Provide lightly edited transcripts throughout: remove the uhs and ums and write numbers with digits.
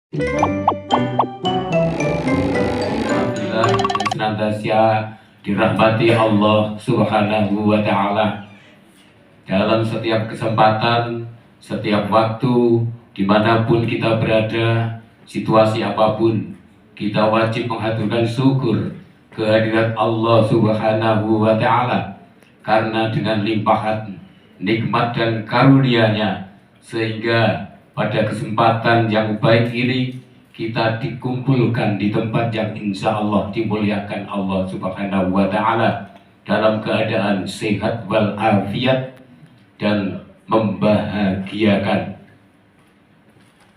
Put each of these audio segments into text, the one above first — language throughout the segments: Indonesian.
Alhamdulillah yang senantiasa dirahmati Allah Subhanahu wa Ta'ala. Dalam setiap kesempatan, setiap waktu, dimanapun kita berada, situasi apapun, kita wajib mengaturkan syukur kehadirat Allah Subhanahu wa Ta'ala, karena dengan limpahan nikmat dan karunia-Nya, sehingga pada kesempatan yang baik ini kita dikumpulkan di tempat yang insya Allah dimuliakan Allah Subhanahu wa Ta'ala dalam keadaan sehat walafiat dan membahagiakan.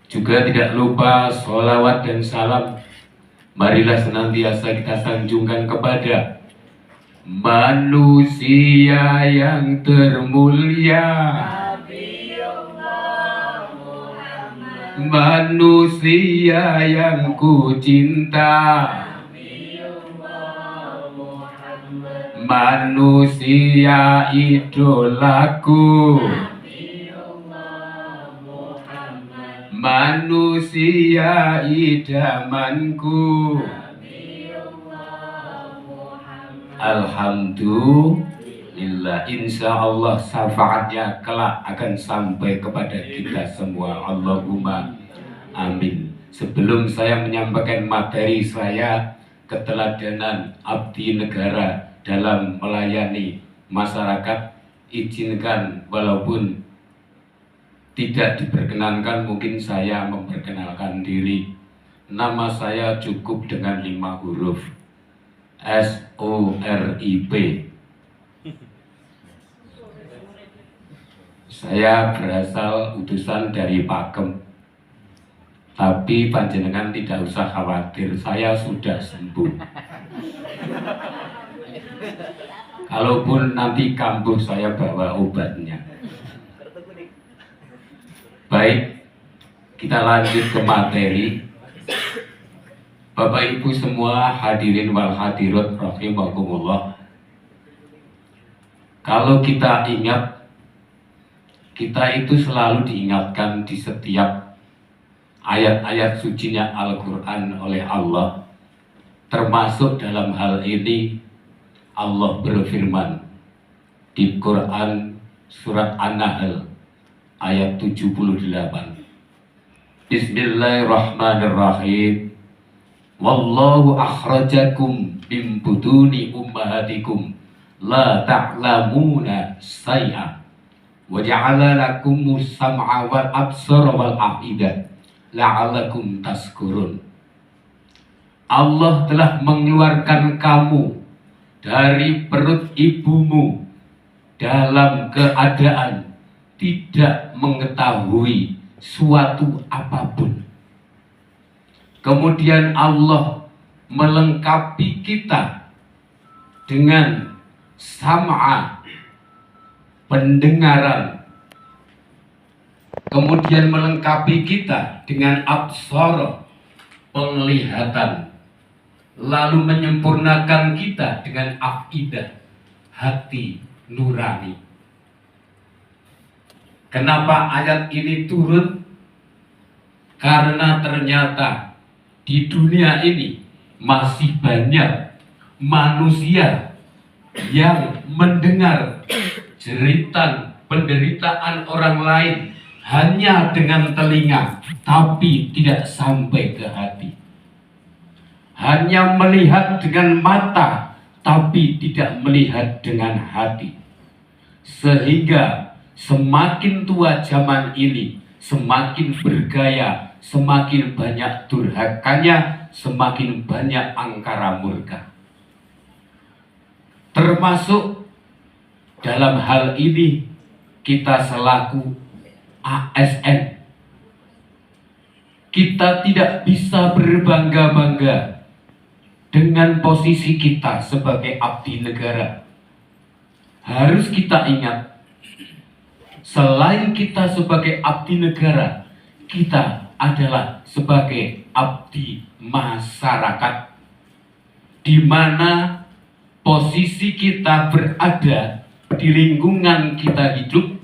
Juga tidak lupa sholawat dan salam marilah senantiasa kita sanjungkan kepada manusia yang termulia, manusia yang ku cinta, manusia idolaku, manusia idamanku. Alhamdulillah, insya Allah syafaatnya kelak akan sampai kepada kita semua. Allahumma amin. Sebelum saya menyampaikan materi saya, keteladanan abdi negara dalam melayani masyarakat, izinkan walaupun tidak diperkenankan, mungkin saya memperkenalkan diri. Nama saya cukup dengan 5 huruf, SORIP. Saya berasal utusan dari Pakem, tapi panjenengan tidak usah khawatir, saya sudah sembuh. Kalaupun nanti kambuh, saya bawa obatnya. Baik, kita lanjut ke materi. Bapak Ibu semua hadirin wal hadirat rahimakumullah. Kalau kita ingat, kita itu selalu diingatkan di setiap ayat-ayat sucinya Al-Quran oleh Allah. Termasuk dalam hal ini Allah berfirman di Quran surat An-Nahl ayat 78. Bismillahirrahmanirrahim. Wallahu akhrajakum min butuni ummahatikum la ta'lamuna syai'a wa ja'ala lakumus sam'a wal absara wal afidah la'alakum tashkurun. Allah telah mengeluarkan kamu dari perut ibumu dalam keadaan tidak mengetahui suatu apapun. Kemudian Allah melengkapi kita dengan sam'a, pendengaran. Kemudian melengkapi kita dengan absara, penglihatan. Lalu menyempurnakan kita dengan afidah, hati nurani. Kenapa ayat ini turun? Karena ternyata di dunia ini masih banyak manusia yang mendengar jeritan penderitaan orang lain hanya dengan telinga, tapi tidak sampai ke hati. Hanya melihat dengan mata, tapi tidak melihat dengan hati. Sehingga semakin tua zaman ini, semakin bergaya, semakin banyak durhakanya, semakin banyak angkara murka. Termasuk dalam hal ini kita selaku ASN, kita tidak bisa berbangga-bangga dengan posisi kita sebagai abdi negara. Harus kita ingat, selain kita sebagai abdi negara, kita adalah sebagai abdi masyarakat, di mana posisi kita berada di lingkungan kita hidup,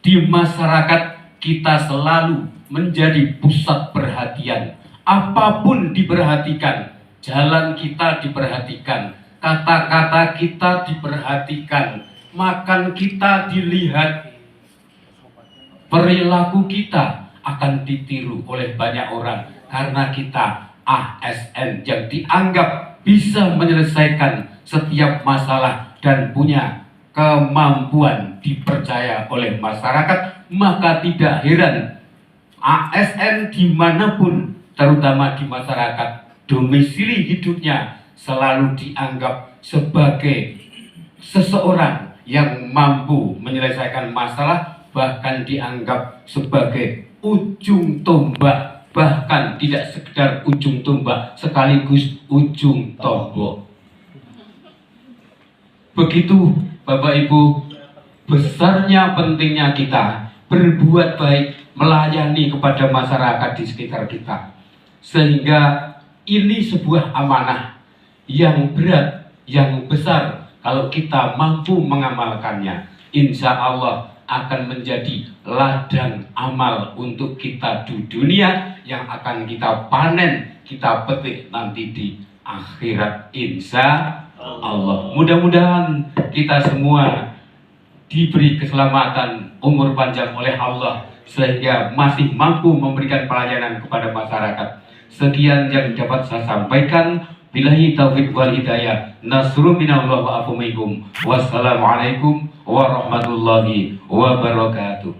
di masyarakat kita selalu menjadi pusat perhatian apapun diperhatikan, jalan kita diperhatikan, kata-kata kita diperhatikan, makan kita dilihat, perilaku kita akan ditiru oleh banyak orang karena kita ASN yang dianggap bisa menyelesaikan setiap masalah dan punya kemampuan dipercaya oleh masyarakat. Maka tidak heran ASN dimanapun, terutama di masyarakat, domisili hidupnya selalu dianggap sebagai seseorang yang mampu menyelesaikan masalah, bahkan dianggap sebagai ujung tombak, bahkan tidak sekedar ujung tombak, sekaligus ujung tombak. Begitu Bapak Ibu, besarnya pentingnya kita berbuat baik, melayani kepada masyarakat di sekitar kita, sehingga ini sebuah amanah yang berat, yang besar. Kalau kita mampu mengamalkannya, insya Allah akan menjadi ladang amal untuk kita di dunia yang akan kita panen, kita petik nanti di akhirat, insya Allah. Mudah-mudahan kita semua diberi keselamatan, umur panjang oleh Allah, sehingga masih mampu memberikan pelayanan kepada masyarakat. Sekian yang dapat saya sampaikan. Billahi taufiq wal hidayah. Nasrun minallah wa afumikum. Wassalamualaikum warahmatullahi wabarakatuh.